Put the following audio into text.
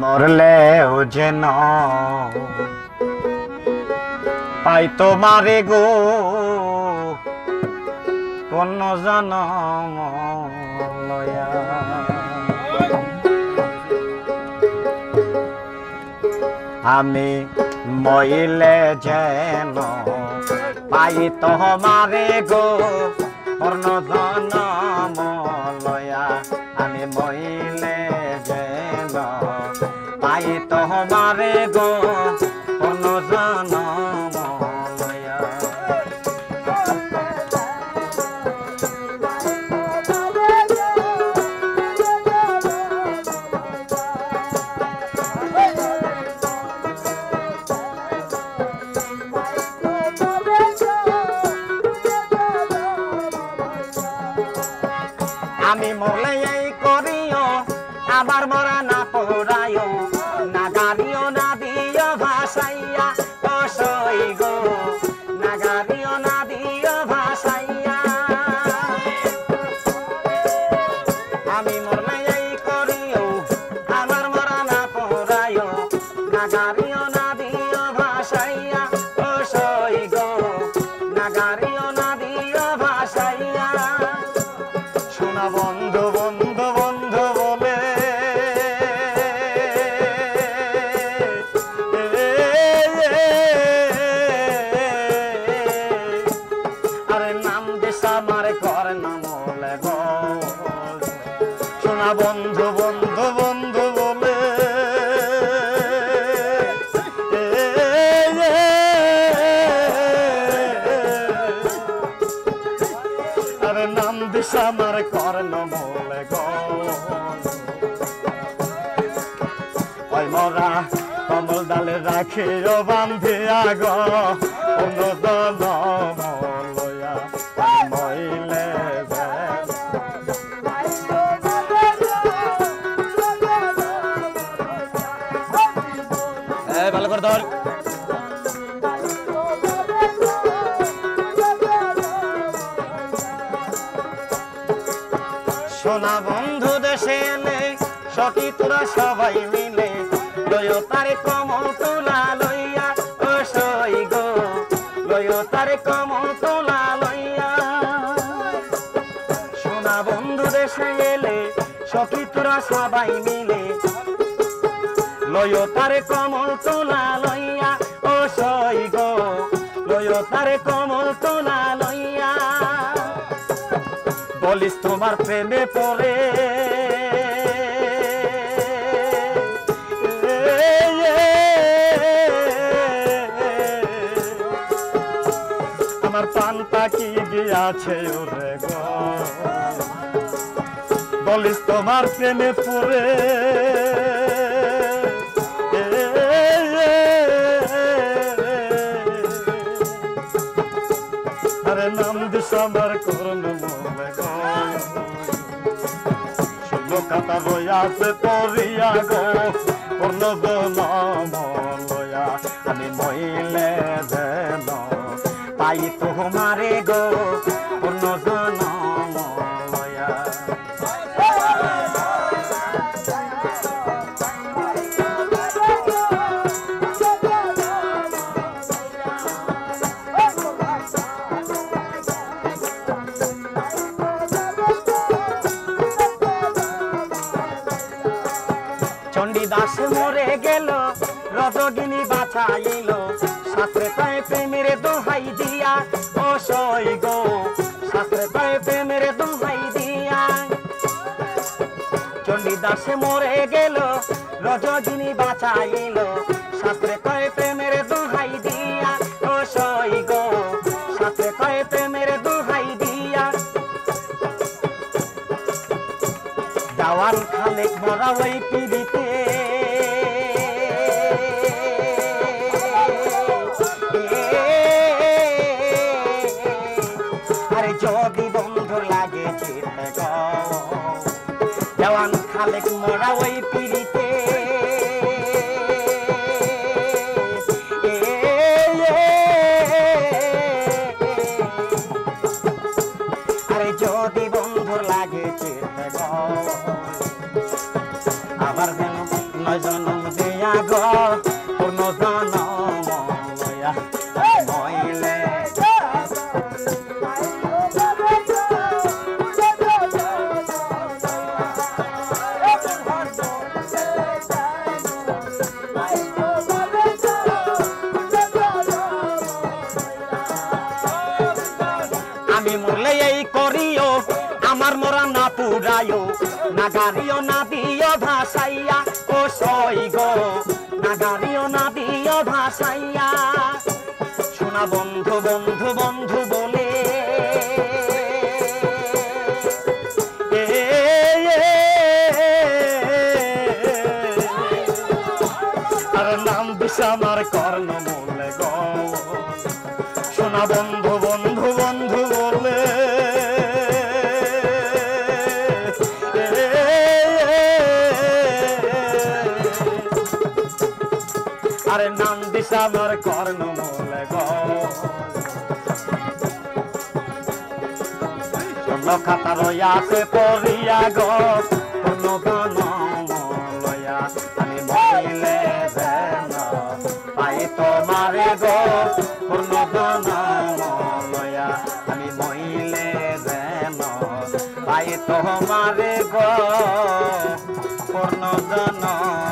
মরলেও যেন পাই তোমারে গো পূর্ণ জনম লয়া। আমি মইলে যেন পাই তোমারে গো পূর্ণ জনম লয়া। আমি মইলে যেন পাই তোমারে গো পূর্ণ জনম লয়া। আমি মরলে এই করিও আমার মরা না পোড়াইও, না গাড়িও না দিও ভাসাইয়া অসই গো, না গাড়িও না দিও ভাসাইয়া। আমি মরলে এই করিও আমার মরা না পোড়াইও, না গাড়িও না দিও ভাসাইয়া অসই গো, না গাড়িও না দিও ভাসাইয়া। শোনা বন্ধু বন্ধু বন্ধু বলে আরে নাম দেশ আমার কর নাম বলে গো। শোনা বন্ধু বন্ধু বন্ধু বলে আরে নাম দিস আমার কর্ণ বলে গো। ওই মরা কমল ডালে রাখিও বান্ধিয়া গো অন্য জনম লয়া। মইলে ভালো করে ধর। সোনা বন্ধু দেশে এলে সখী তোরা সবাই মিলে লয় তারে কমল তোলা লইয়া ও সই গো, লয় তারে কমল তোলা লইয়া। সোনা বন্ধু দেশে এলে সখী তোরা সবাই মিলে লয় তারে কমল তোলা লইয়া ও সই গো, লয় তারে কমল তোলা লইয়া। বলিস তোমার প্রেমে পড়ে আমার পান্তা কি গিয়াছে ওরে গো। বলিস তোমার প্রেমে পড়ে আরে নাম দিস আমার করুন বলে গো। কথা রয়াছে পড়িয়া গো পূর্ণ জনম লয়া। আমি মইলে যেন পাই তোমারে গো পূর্ণ জনম লয়া। চণ্ডীদাস মরে গেল রজগিনী বাঁচাইল, শাস্ত্রে কয় প্রেমের দোহাই দিয়া ও সই গো, শাস্ত্রে কয় প্রেমের দোহাই দিয়া। চণ্ডীদাস মরে গেল রজগিনী বাঁচাইল, শাস্ত্রে কয় প্রেমের দোহাই দিয়া ও সই গো, শাস্ত্রে কয় প্রেমের দোহাই দিয়া। দেওয়ান খালেক মরা ওই পিড়িতে আরে যদি বন্ধু লাগে যেতে গো। দেওয়ান খালেক মরা ওই পিড়িতে জনম দিয়া গো পূর্ণ জনম লয়া মইলে আমি মরলে এই করিও আমার মরা না পুরাইও না গাড়িও না দিও ভাসাইয়া ও সই গো না গাড়িও না দিও ভাসাইয়া শোনা বন্ধু বন্ধু বন্ধু বলে আর নাম দিস আমার কর্ণ মূলে গো শোনা বন্ধু বন্ধু বন্ধু বলে আরে নাম দিস আমার কর্ণ মূলে গো শোনো খাতা রইয়াছে পড়িয়া গো পূর্ণ জনম লয়া আমি মরিলে যেন পাই তোমারে গো পূর্ণ জনম লয়া আমি মরিলে যেন পাই তোমারে গো পূর্ণ জনম